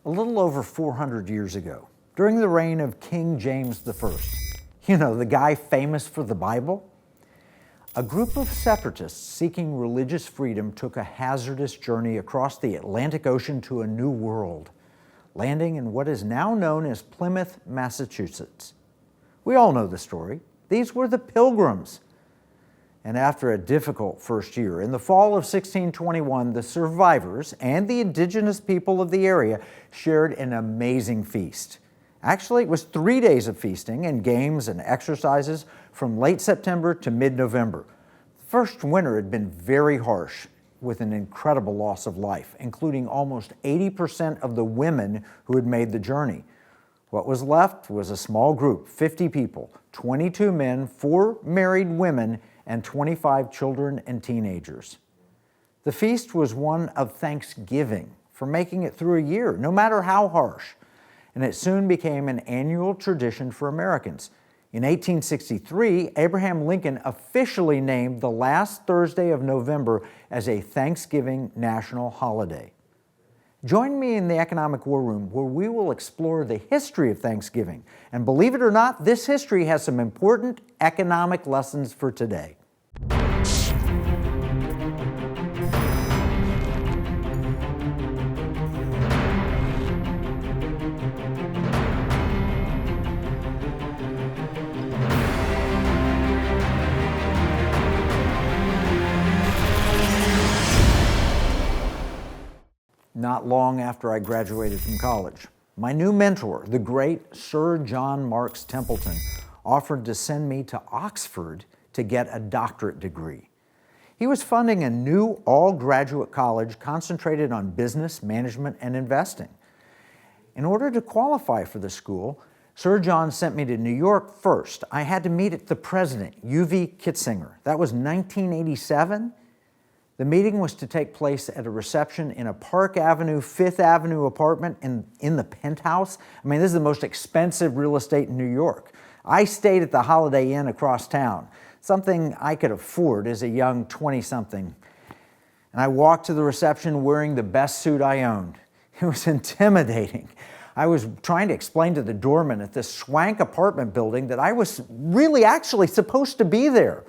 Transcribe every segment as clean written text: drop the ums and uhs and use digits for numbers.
A little over 400 years ago, during the reign of King James I, you know, the guy famous for the Bible, a group of separatists seeking religious freedom took a hazardous journey across the Atlantic Ocean to a new world, landing in what is now known as Plymouth, Massachusetts. We all know the story. These were the Pilgrims. And after a difficult first year, in the fall of 1621, the survivors and the indigenous people of the area shared an amazing feast. Actually, it was 3 days of feasting and games and exercises from late September to mid-November. The first winter had been very harsh, with an incredible loss of life, including almost 80% of the women who had made the journey. What was left was a small group, 50 people, 22 men, 4 married women, and 25 children and teenagers. The feast was one of thanksgiving for making it through a year, no matter how harsh, and it soon became an annual tradition for Americans. In 1863, Abraham Lincoln officially named the last Thursday of November as a Thanksgiving national holiday. Join me in the Economic War Room, where we will explore the history of Thanksgiving. And believe it or not, this history has some important economic lessons for today. Not long after I graduated from college, my new mentor, the great Sir John Marks Templeton, offered to send me to Oxford to get a doctorate degree. He was funding a new all-graduate college concentrated on business, management, and investing. In order to qualify for the school, Sir John sent me to New York first. I had to meet the president, U.V. Kitzinger. That was 1987. The meeting was to take place at a reception in a Park Avenue, Fifth Avenue apartment in the penthouse. I mean, this is the most expensive real estate in New York. I stayed at the Holiday Inn across town, something I could afford as a young 20-something. And I walked to the reception wearing the best suit I owned. It was intimidating. I was trying to explain to the doorman at this swank apartment building that I was really actually supposed to be there.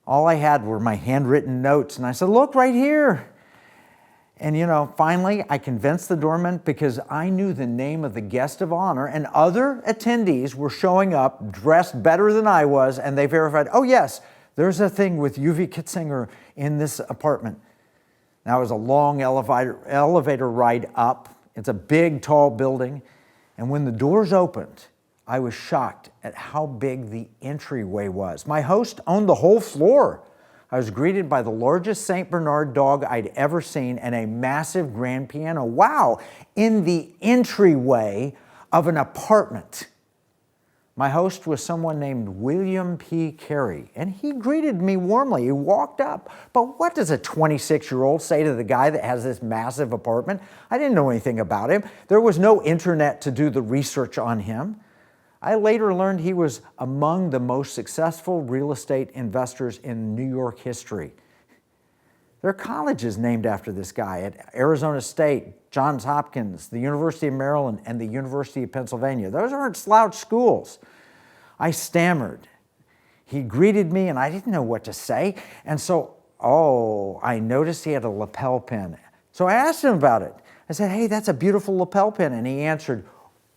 All I had were my handwritten notes, and I said, "Look, right here." And finally, I convinced the doorman because I knew the name of the guest of honor, and other attendees were showing up dressed better than I was, and they verified, "Oh yes, there's a thing with U.V. Kitzinger in this apartment." Now, it was a long elevator ride up. It's a big, tall building, and when the doors opened, I was shocked at how big the entryway was. My host owned the whole floor. I was greeted by the largest St. Bernard dog I'd ever seen and a massive grand piano. Wow, in the entryway of an apartment. My host was someone named William P. Carey, and he greeted me warmly. He walked up. But what does a 26-year-old say to the guy that has this massive apartment? I didn't know anything about him. There was no internet to do the research on him. I later learned he was among the most successful real estate investors in New York history. There are colleges named after this guy at Arizona State, Johns Hopkins, the University of Maryland, and the University of Pennsylvania. Those aren't slouch schools. I stammered. He greeted me, and I didn't know what to say. And so, I noticed he had a lapel pin. So I asked him about it. I said, "Hey, that's a beautiful lapel pin." And he answered,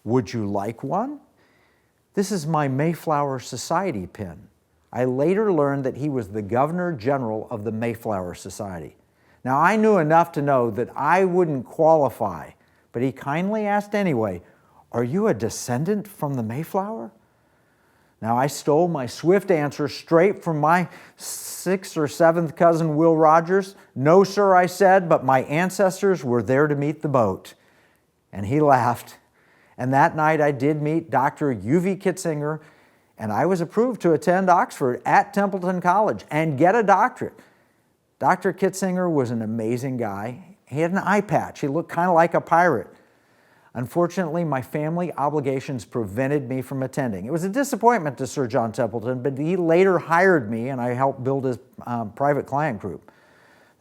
"Would you like one?" "This is my Mayflower Society pin." I later learned that he was the Governor General of the Mayflower Society. Now, I knew enough to know that I wouldn't qualify, but he kindly asked anyway, "Are you a descendant from the Mayflower?" Now, I stole my swift answer straight from my 6th or 7th cousin, Will Rogers. "No, sir," I said, "but my ancestors were there to meet the boat." And he laughed. And that night I did meet Dr. U.V. Kitzinger, and I was approved to attend Oxford at Templeton College and get a doctorate. Dr. Kitzinger was an amazing guy. He had an eye patch. He looked kind of like a pirate. Unfortunately, my family obligations prevented me from attending. It was a disappointment to Sir John Templeton, but he later hired me, and I helped build his private client group.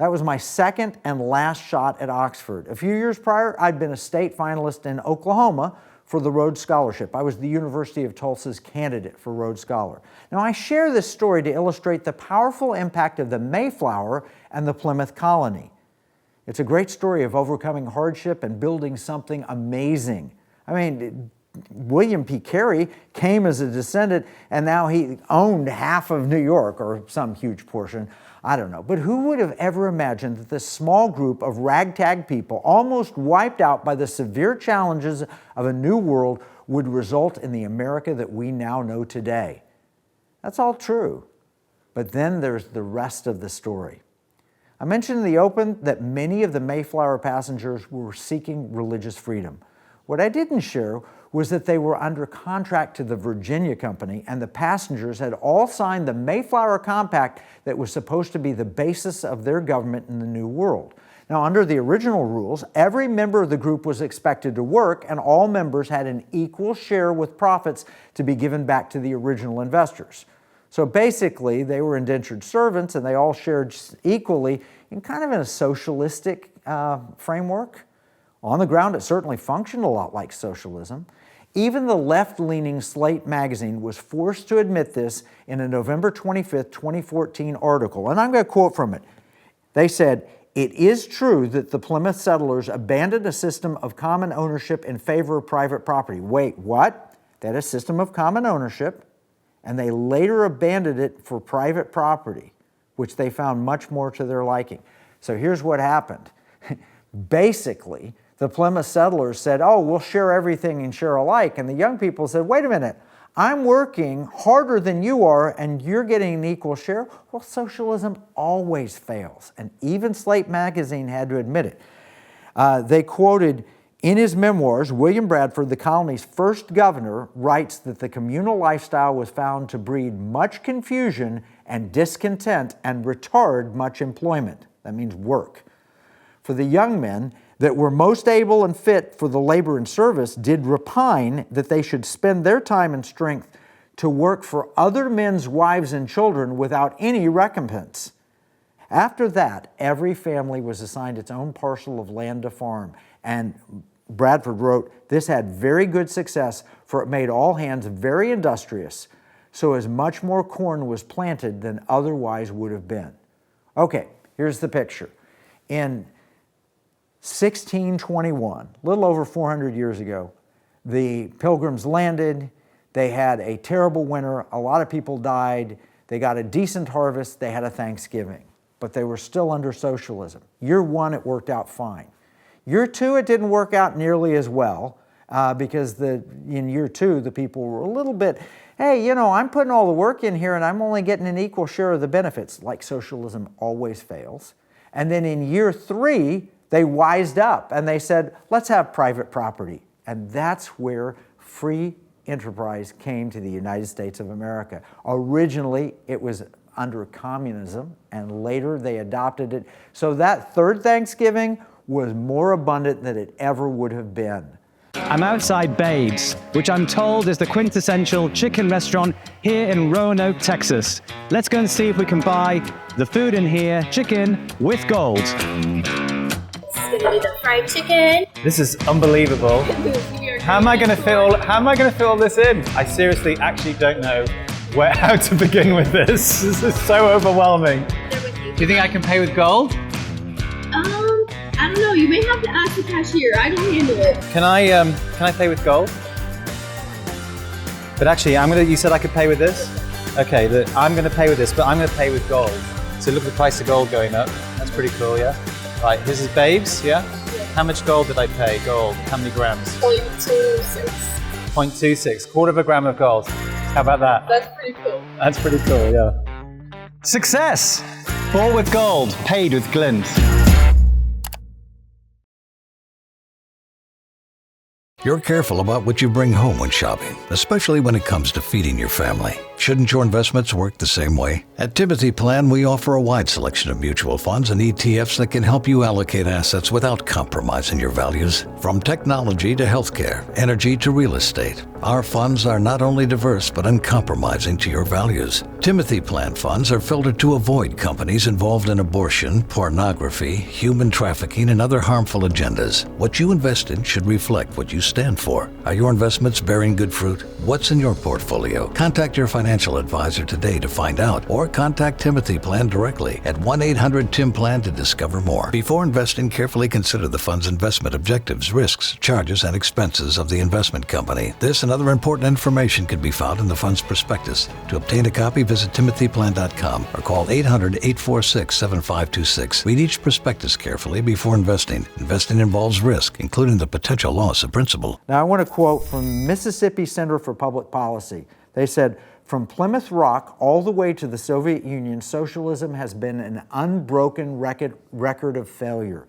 That was my second and last shot at Oxford. A few years prior, I'd been a state finalist in Oklahoma for the Rhodes Scholarship. I was the University of Tulsa's candidate for Rhodes Scholar. Now, I share this story to illustrate the powerful impact of the Mayflower and the Plymouth colony. It's a great story of overcoming hardship and building something amazing. I mean, William P. Carey came as a descendant, and now he owned half of New York, or some huge portion. I don't know. But who would have ever imagined that this small group of ragtag people, almost wiped out by the severe challenges of a new world, would result in the America that we now know today? That's all true. But then there's the rest of the story. I mentioned in the open that many of the Mayflower passengers were seeking religious freedom. What I didn't share was that they were under contract to the Virginia Company, and the passengers had all signed the Mayflower Compact that was supposed to be the basis of their government in the New World. Now, under the original rules, every member of the group was expected to work, and all members had an equal share with profits to be given back to the original investors. So basically, they were indentured servants, and they all shared equally in kind of a socialistic framework. On the ground, it certainly functioned a lot like socialism. Even the left-leaning Slate magazine was forced to admit this in a November 25th, 2014 article, and I'm going to quote from it. They said, "It is true that the Plymouth settlers abandoned a system of common ownership in favor of private property." Wait, what? They had a system of common ownership, and they later abandoned it for private property, which they found much more to their liking. So here's what happened. Basically, the Plymouth settlers said, "Oh, we'll share everything and share alike." And the young people said, "Wait a minute, I'm working harder than you are and you're getting an equal share." Well, socialism always fails. And even Slate magazine had to admit it. They quoted, in his memoirs, William Bradford, the colony's first governor, writes that the communal lifestyle was found to breed much confusion and discontent and retard much employment. That means work. For the young men that were most able and fit for the labor and service did repine that they should spend their time and strength to work for other men's wives and children without any recompense. After that, every family was assigned its own parcel of land to farm. And Bradford wrote, "This had very good success, for it made all hands very industrious, so as much more corn was planted than otherwise would have been." Okay, here's the picture. In 1621, a little over 400 years ago, the Pilgrims landed. They had a terrible winter. A lot of people died. They got a decent harvest. They had a Thanksgiving, but they were still under socialism. Year one, it worked out fine. Year two, it didn't work out nearly as well because in year two, the people were a little bit, hey, you know, I'm putting all the work in here and I'm only getting an equal share of the benefits, like socialism always fails. And then in year three, they wised up and they said, let's have private property. And that's where free enterprise came to the United States of America. Originally, it was under communism, and later they adopted it. So that third Thanksgiving was more abundant than it ever would have been. I'm outside Babe's, which I'm told is the quintessential chicken restaurant here in Roanoke, Texas. Let's go and see if we can buy the food in here, chicken with gold. Gonna be the fried chicken. This is unbelievable. How am I going to fit all this in? I seriously actually don't know how to begin with this. This is so overwhelming. Do you think I can pay with gold? I don't know. You may have to ask the cashier. I don't handle it. Can I pay with gold? But actually, you said I could pay with this? Okay, I'm going to pay with this, but I'm going to pay with gold. So look at the price of gold going up. That's pretty cool, yeah? Right, this is Babes, yeah? How much gold did I pay? Gold, how many grams? 0.26. 0.26, quarter of a gram of gold. How about that? That's pretty cool. That's pretty cool, yeah. Success! Bought with gold, paid with glint. You're careful about what you bring home when shopping, especially when it comes to feeding your family. Shouldn't your investments work the same way? At Timothy Plan, we offer a wide selection of mutual funds and ETFs that can help you allocate assets without compromising your values. From technology to healthcare, energy to real estate, our funds are not only diverse but uncompromising to your values. Timothy Plan funds are filtered to avoid companies involved in abortion, pornography, human trafficking, and other harmful agendas. What you invest in should reflect what you stand for. Are your investments bearing good fruit? What's in your portfolio? Contact your financial advisor today to find out, or contact Timothy Plan directly at 1-800-TIM-PLAN to discover more. Before investing, carefully consider the fund's investment objectives, risks, charges, and expenses of the investment company. This and other important information can be found in the fund's prospectus. To obtain a copy, visit timothyplan.com or call 800-846-7526. Read each prospectus carefully before investing. Investing involves risk, including the potential loss of principal. Now, I want to quote from Mississippi Center for Public Policy. They said, "From Plymouth Rock all the way to the Soviet Union, socialism has been an unbroken record of failure.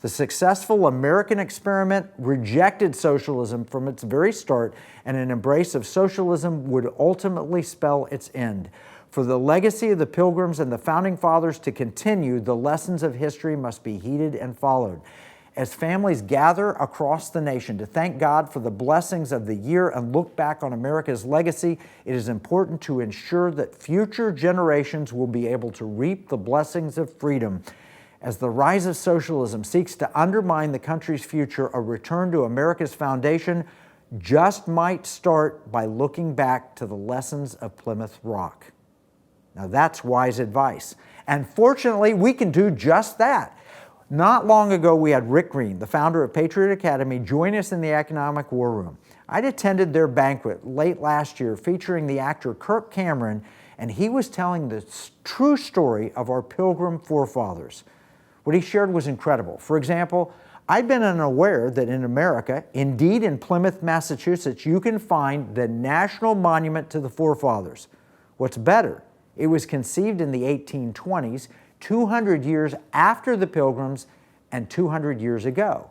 The successful American experiment rejected socialism from its very start, and an embrace of socialism would ultimately spell its end. For the legacy of the Pilgrims and the Founding Fathers to continue, the lessons of history must be heeded and followed. As families gather across the nation to thank God for the blessings of the year and look back on America's legacy, it is important to ensure that future generations will be able to reap the blessings of freedom. As the rise of socialism seeks to undermine the country's future, a return to America's foundation just might start by looking back to the lessons of Plymouth Rock." Now that's wise advice. And fortunately, we can do just that. Not long ago, we had Rick Green, the founder of Patriot Academy, join us in the Economic War Room. I'd attended their banquet late last year featuring the actor Kirk Cameron, and he was telling the true story of our Pilgrim forefathers. What he shared was incredible. For example, I'd been unaware that in America, indeed in Plymouth, Massachusetts, you can find the National Monument to the Forefathers. What's better, it was conceived in the 1820s, 200 years after the Pilgrims and 200 years ago.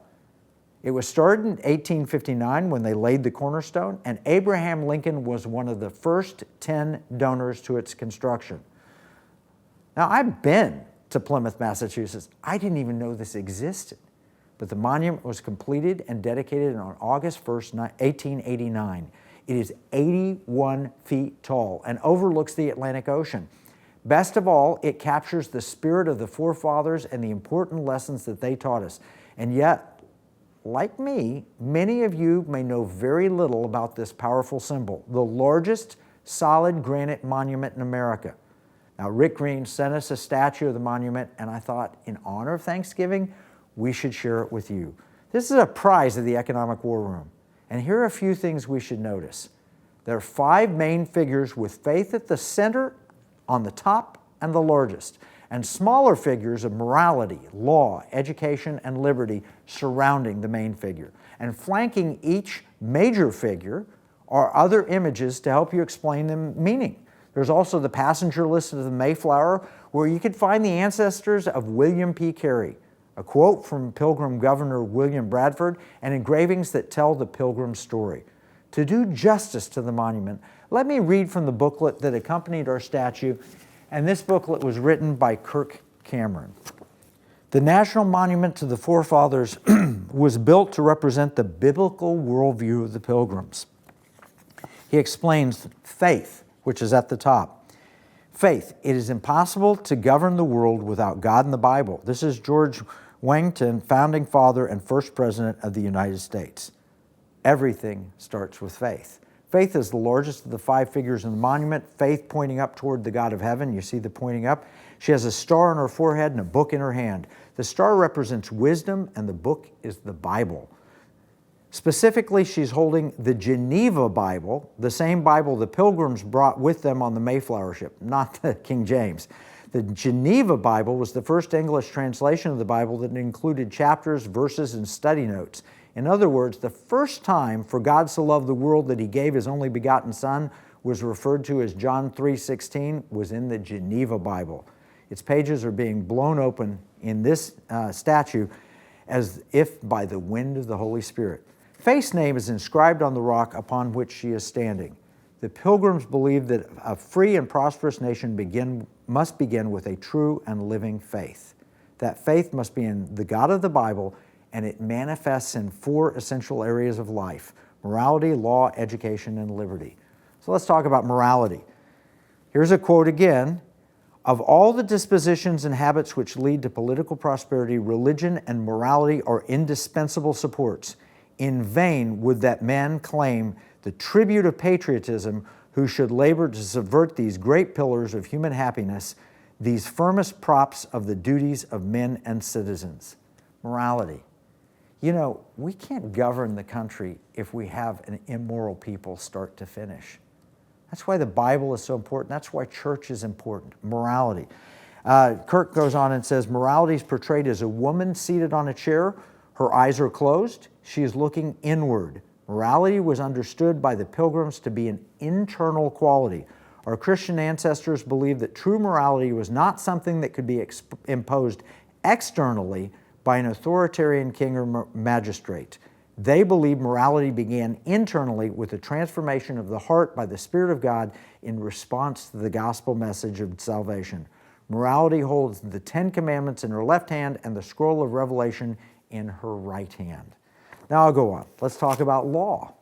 It was started in 1859 when they laid the cornerstone, and Abraham Lincoln was one of the first 10 donors to its construction. Now, I've been to Plymouth, Massachusetts. I didn't even know this existed, but the monument was completed and dedicated on August 1st, 1889. It is 81 feet tall and overlooks the Atlantic Ocean. Best of all, it captures the spirit of the forefathers and the important lessons that they taught us. And yet, like me, many of you may know very little about this powerful symbol, the largest solid granite monument in America. Now, Rick Green sent us a statue of the monument, and I thought, in honor of Thanksgiving, we should share it with you. This is a prize of the Economic War Room. And here are a few things we should notice. There are 5 main figures with faith at the center, on the top, and the largest, and smaller figures of morality, law, education, and liberty surrounding the main figure. And flanking each major figure are other images to help you explain the meaning. There's also the passenger list of the Mayflower, where you could find the ancestors of William P. Carey, a quote from Pilgrim Governor William Bradford, and engravings that tell the Pilgrim story. To do justice to the monument, let me read from the booklet that accompanied our statue, and this booklet was written by Kirk Cameron. The National Monument to the Forefathers was built to represent the biblical worldview of the Pilgrims. He explains faith, which is at the top. Faith, it is impossible to govern the world without God and the Bible. This is George Washington, founding father and first president of the United States. Everything starts with faith. Faith is the largest of the 5 figures in the monument, faith pointing up toward the God of heaven. You see the pointing up. She has a star on her forehead and a book in her hand. The star represents wisdom, and the book is the Bible. Specifically, she's holding the Geneva Bible, the same Bible the Pilgrims brought with them on the Mayflower ship, not the King James. The Geneva Bible was the first English translation of the Bible that included chapters, verses, and study notes. In other words, the first time for God so loved the world that he gave his only begotten Son was referred to as John 3:16, was in the Geneva Bible. Its pages are being blown open in this statue as if by the wind of the Holy Spirit. Faith's name is inscribed on the rock upon which she is standing. The Pilgrims believed that a free and prosperous nation must begin with a true and living faith. That faith must be in the God of the Bible, and it manifests in 4 essential areas of life: morality, law, education, and liberty. So let's talk about morality. Here's a quote again. Of all the dispositions and habits which lead to political prosperity, religion and morality are indispensable supports. In vain would that men claim the tribute of patriotism who should labor to subvert these great pillars of human happiness, these firmest props of the duties of men and citizens. Morality. You know, we can't govern the country if we have an immoral people start to finish. That's why the Bible is so important. That's why church is important. Morality. Kirk goes on and says, morality is portrayed as a woman seated on a chair. Her eyes are closed. She is looking inward. Morality was understood by the Pilgrims to be an internal quality. Our Christian ancestors believed that true morality was not something that could be imposed externally by an authoritarian king or magistrate. They believed morality began internally with the transformation of the heart by the Spirit of God in response to the gospel message of salvation. Morality holds the 10 Commandments in her left hand and the scroll of Revelation in her right hand. Now I'll go on. Let's talk about law.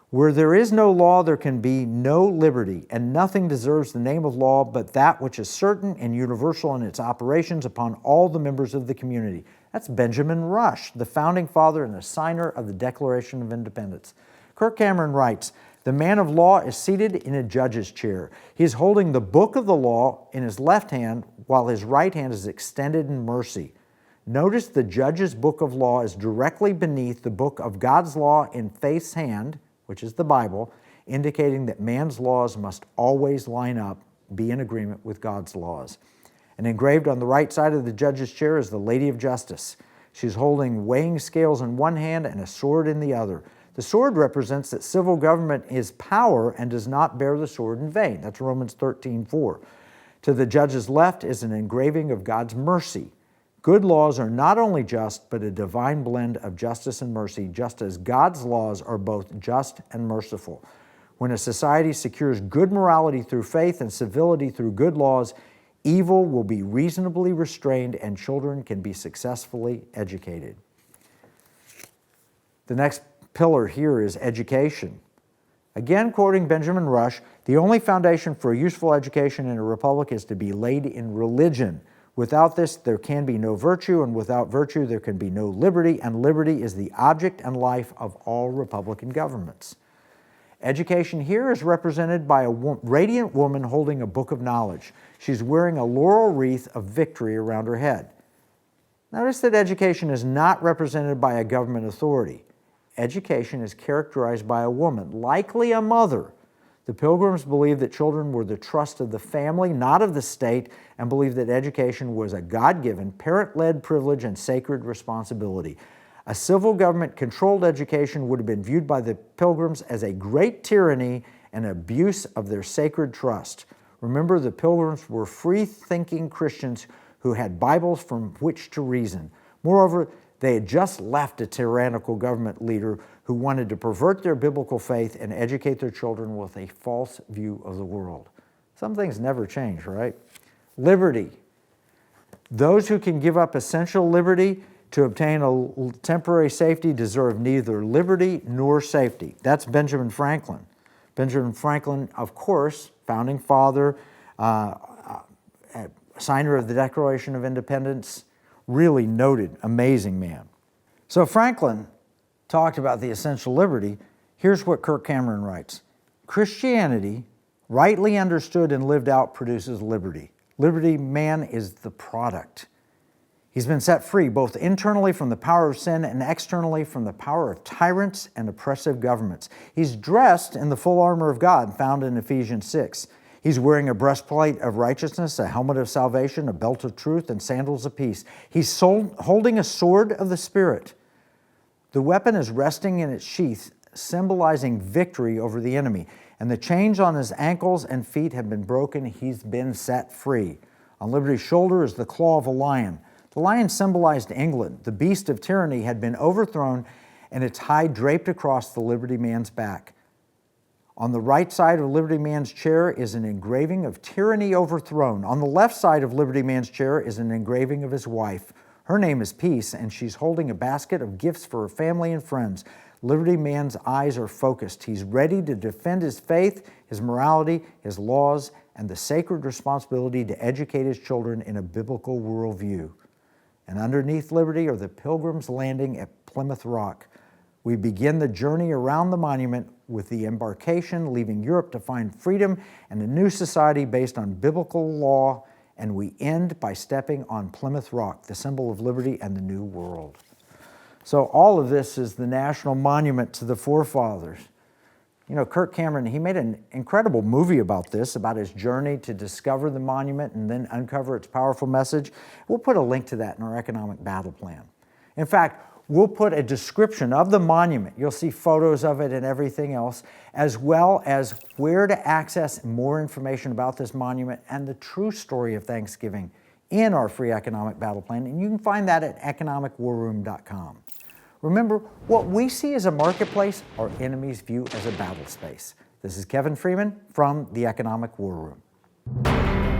Where there is no law, there can be no liberty, and nothing deserves the name of law but that which is certain and universal in its operations upon all the members of the community. That's Benjamin Rush, the founding father and the signer of the Declaration of Independence. Kirk Cameron writes, the man of law is seated in a judge's chair. He is holding the book of the law in his left hand while his right hand is extended in mercy. Notice the judge's book of law is directly beneath the book of God's law in faith's hand, which is the Bible, indicating that man's laws must always line up, be in agreement with God's laws. And engraved on the right side of the judge's chair is the Lady of Justice. She's holding weighing scales in one hand and a sword in the other. The sword represents that civil government is power and does not bear the sword in vain. That's Romans 13:4. To the judge's left is an engraving of God's mercy. Good laws are not only just, but a divine blend of justice and mercy, just as God's laws are both just and merciful. When a society secures good morality through faith and civility through good laws, evil will be reasonably restrained and children can be successfully educated. The next pillar here is education. Again, quoting Benjamin Rush, the only foundation for a useful education in a republic is to be laid in religion. Without this, there can be no virtue, and without virtue, there can be no liberty, and liberty is the object and life of all republican governments. Education here is represented by a radiant woman holding a book of knowledge. She's wearing a laurel wreath of victory around her head. Notice that education is not represented by a government authority. Education is characterized by a woman, likely a mother. The Pilgrims believed that children were the trust of the family, not of the state, and believed that education was a God-given, parent-led privilege and sacred responsibility. A civil government-controlled education would have been viewed by the Pilgrims as a great tyranny and abuse of their sacred trust. Remember, the Pilgrims were free-thinking Christians who had Bibles from which to reason. Moreover, they had just left a tyrannical government leader who wanted to pervert their biblical faith and educate their children with a false view of the world. Some things never change, right? Liberty. Those who can give up essential liberty to obtain a temporary safety deserve neither liberty nor safety. That's Benjamin Franklin. Benjamin Franklin, of course, founding father, signer of the Declaration of Independence, really noted, amazing man. So Franklin talked about the essential liberty. Here's what Kirk Cameron writes. Christianity, rightly understood and lived out, produces liberty. Liberty, man is the product. He's been set free both internally from the power of sin and externally from the power of tyrants and oppressive governments. He's dressed in the full armor of God found in Ephesians 6. He's wearing a breastplate of righteousness, a helmet of salvation, a belt of truth, and sandals of peace. He's holding a sword of the Spirit. The weapon is resting in its sheath, symbolizing victory over the enemy. And the chains on his ankles and feet have been broken. He's been set free. On Liberty's shoulder is the claw of a lion. The lion symbolized England. The beast of tyranny had been overthrown and its hide draped across the Liberty man's back. On the right side of Liberty Man's chair is an engraving of Tyranny Overthrown. On the left side of Liberty Man's chair is an engraving of his wife. Her name is Peace, and she's holding a basket of gifts for her family and friends. Liberty Man's eyes are focused. He's ready to defend his faith, his morality, his laws, and the sacred responsibility to educate his children in a biblical worldview. And underneath Liberty are the Pilgrims landing at Plymouth Rock. We begin the journey around the monument with the embarkation, leaving Europe to find freedom and a new society based on biblical law, and we end by stepping on Plymouth Rock, the symbol of liberty and the new world. So all of this is the national monument to the forefathers. You know, Kirk Cameron, he made an incredible movie about this, about his journey to discover the monument and then uncover its powerful message. We'll put a link to that in our economic battle plan. In fact, we'll put a description of the monument. You'll see photos of it and everything else, as well as where to access more information about this monument and the true story of Thanksgiving in our free economic battle plan. And you can find that at economicwarroom.com. Remember, what we see as a marketplace, our enemies view as a battle space. This is Kevin Freeman from the Economic War Room.